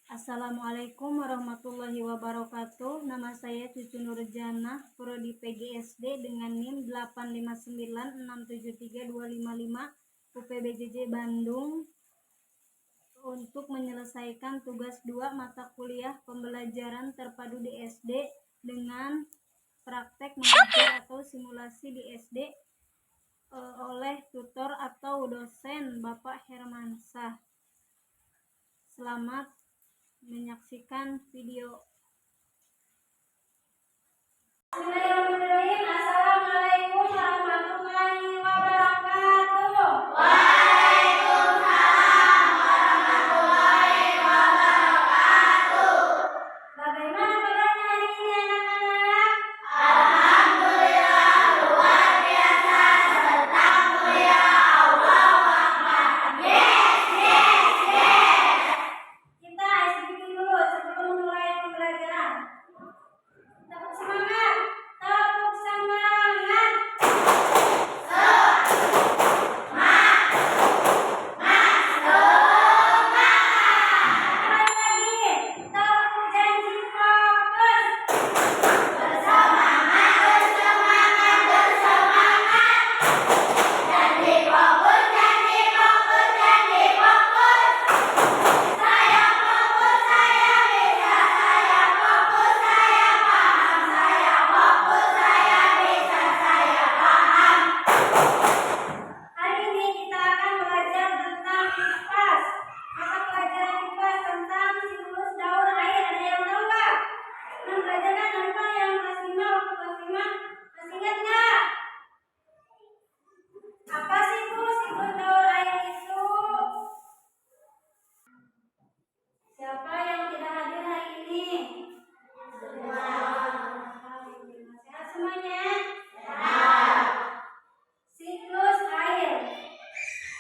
Assalamualaikum warahmatullahi wabarakatuh. Nama saya Cucu Nurjanah, Prodi PGSD dengan NIM 859673255 UPBJJ Bandung, untuk menyelesaikan tugas 2 mata kuliah pembelajaran terpadu di SD dengan praktek mengajar atau simulasi di SD oleh tutor atau dosen Bapak Hermansyah. Selamat menyaksikan video. Bismillahirrahmanirrahim. Assalamualaikum warahmatullahi wabarakatuh. Bagaimana kabarnya hari ini anak-anak? Alhamdulillah luar biasa, senang mulia Allah Akbar. Kita sedikit dulu sebelum mulai pembelajaran. Tepuk semangat. Tepuk semangat. Kembali lagi. Tepuk janji fokus. Bersemangat, bersemangat, bersemangat. Janji fokus, janji fokus, janji fokus. Saya fokus, saya bisa, saya fokus, saya paham, saya fokus, saya bisa, saya paham. Hari ini kita akan belajar tentang kipas. Mata pelajaran kipas tentang siklus daur air. Ada yang tahu nggak? Pernah belajar kan? Apa yang kelas 5 waktu kelas 5? Masih ingat nggak? Apa sih itu siklus daur air itu? Siapa yang tidak hadir hari ini? Sehat semuanya? Siklus air.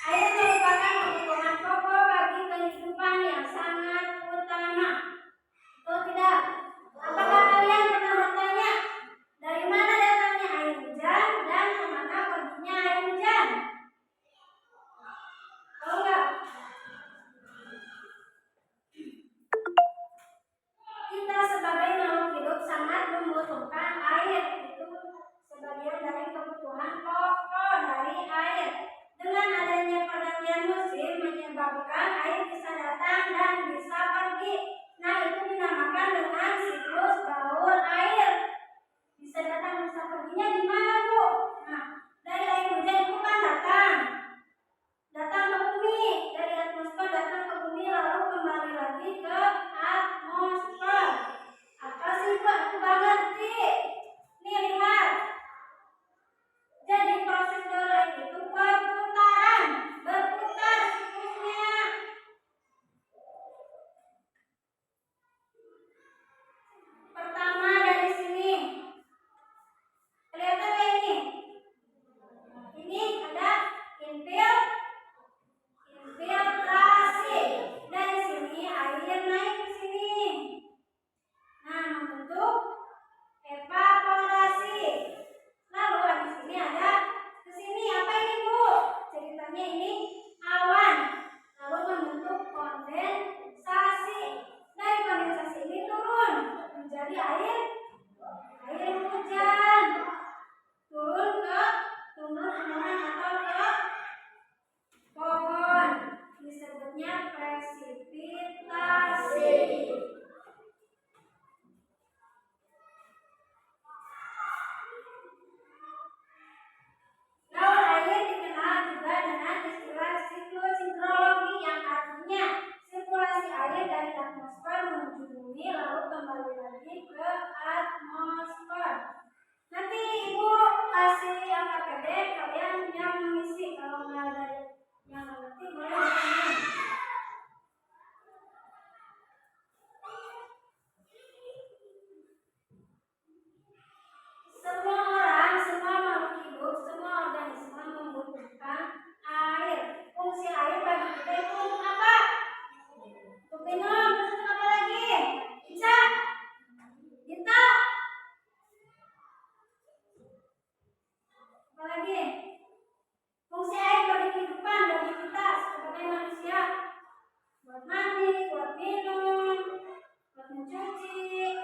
Air merupakan kebutuhan pokok bagi kehidupan yang sangat utama. Betul tidak? Apakah kalian pernah bertanya, dari mana datangnya air hujan dan kemana perginya air hujan? Tahu nggak? Kita sebagai makhluk hidup sangat membutuhkan air. Itu sebagian dari kebutuhan pokok dari air. Dengan adanya pergantian musim menyebabkan air bisa datang dan bisa pergi. Nah, itu dinamakan dengan siklus daur air. Bisa datang, bisa perginya gimana, Bu? Nah, dari air hujan itu kan datang ke bumi, dari atmosfer datang ke bumi lalu kembali lagi ke atmosfer. Apa sih, Bu? Aku gak ngerti. Nih, lihat. Jadi proses daur air itu berputaran, berputar siklusnya. Pertama dari sini. Kelihatan nggak ini? Ini ada infiltrasi. Dari sini air naik ke sini. Nah, membentuk evaporasi. Lalu di sini ada ke sini. Apa ini, Bu? Ceritanya ini awan. Lalu membentuk kondensasi. Dari kondensasi ini turun menjadi air hujan. Turun ke tumbuh-tumbuhan atau ke pohon. Disebutnya presipitasi. Daur air dikenal juga dengan istilah siklus hidrologi, yang artinya sirkulasi air dari atmosfer menuju bumi lalu kembali lagi ke atmosfer. Nanti Ibu kasih angka pendek, kalian yang mengisi. Kalau nggak ada yang ngerti boleh bertanya. Semua orang, semua makhluk hidup, semua organisme membutuhkan air. Fungsi air bagi kita itu untuk apa? Untuk minum. Terus untuk apa lagi? Bisa? Kita? Apa lagi? Fungsi air bagi kehidupan, bagi kita sebagai manusia. Buat mandi, buat minum, mencuci.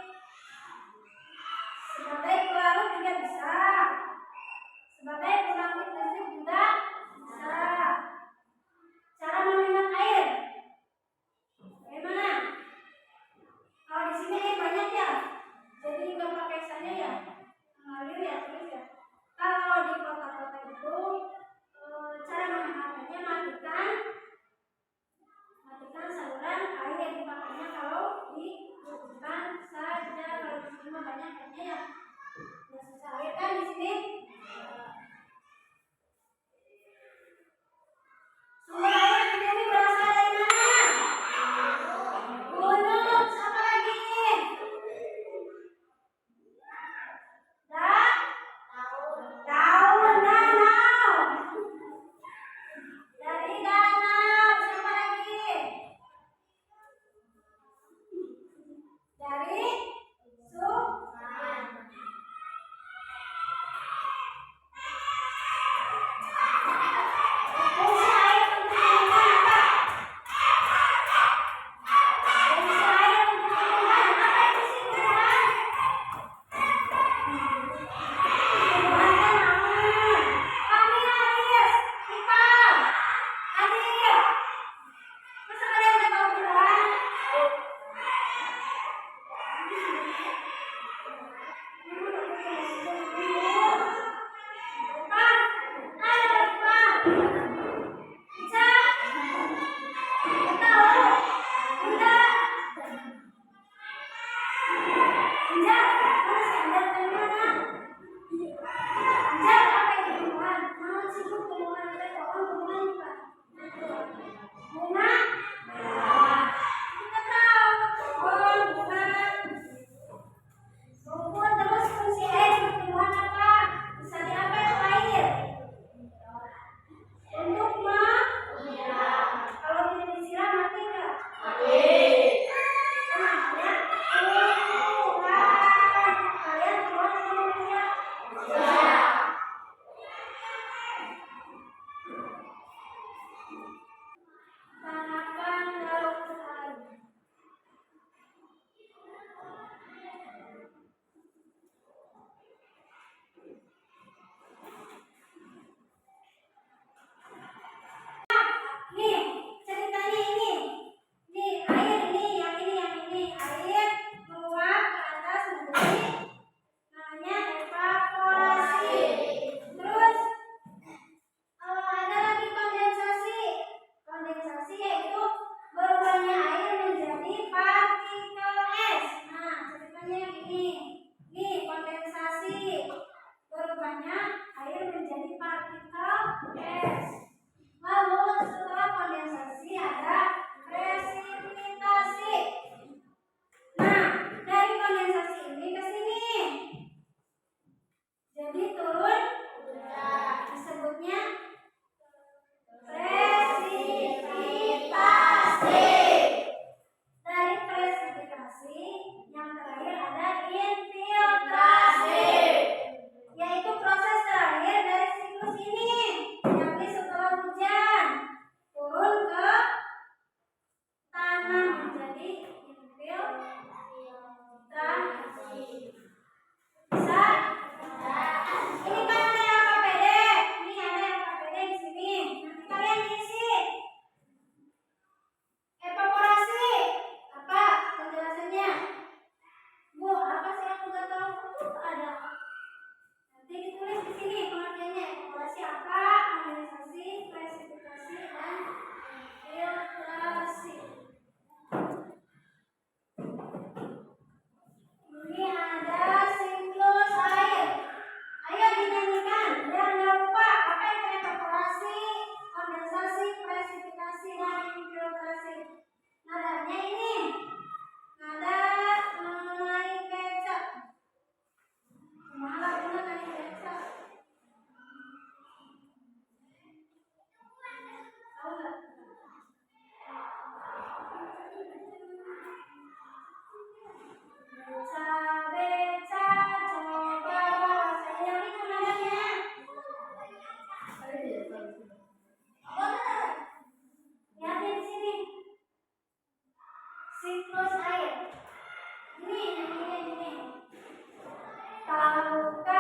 Sebagai pelarut juga bisa. Sebagai pembangkit listrik juga bisa. Cara menghemat air. Bagaimana? Kalau di sini air banyak ya, jadi nggak pakai saja ya, mengalir ya terus ya. Kalau di kota-kota itu cara menghematnya matikan saluran air dipakainya kalau dibutuhkan saja. Kalau di sini mah banyak airnya ya, nggak susah air kan di sini. Sumber air di sini berasal dari mana? Gunung. Siapa lagi? Daun danau. Dari danau. Siapa lagi? Dari sungai. Fungsi air untuk tumbuhan apa? Fungsi air untuk tumbuhan apa itu sih tumbuhan? Tumbuhan kan naon? Kami Aris, Ipal, Adil. Masa kalian nggak tahu tumbuhan? Rumput terus fungsi air untuk tumbuhan apa? Misalnya apa itu air? Untuk kalau tidak disiram mati nggak? Namanya tumbuhan. Kalian tumbuhan sama manusia? Tanahkan laut air. Nih, ceritanya ini. Nih, air ini. Air meluap ke atas menjadi namanya evaporasi. Terus ada lagi kondensasi. Kondensasi yaitu berubahnya air menjadi partikel es. Nah, ceritanya yang ini. Nih, kondensasi. Berubahnya air menjadi partikel es. Lalu setelah kondensasi ada presipitasi. Nah, dari kondensasi ini ke sini. Jadi turun disebutnya presipitasi. Dari presipitasi yang terakhir ada infiltrasi, yaitu proses terakhir dari siklus ini, yakni setelah hujan turun ke tanah menjadi infiltrasi. Bisa? Ini kan ada LKPD. Ini ada LKPD di sini. Nanti kalian isi. Evaporasi. Apa penjelasannya? Bu, apa sih aku nggak tahu? Ada. Nanti ditulis di sini pengertiannya. Evaporasi apa? Kondensasi, presipitasi, dan filtrasi. Ini ada siklus air. Ayo dinyanyikan. Jangan lupa apa itu evaporasi, kondensasi, presipitasi, dan infiltrasi. Nadanya ini. Nada naik beca. Malah benar naik beca. Tahu nggak? Beca, coba saya itu nadanya. Lihat di sini. Siklus air. Gini. Tahu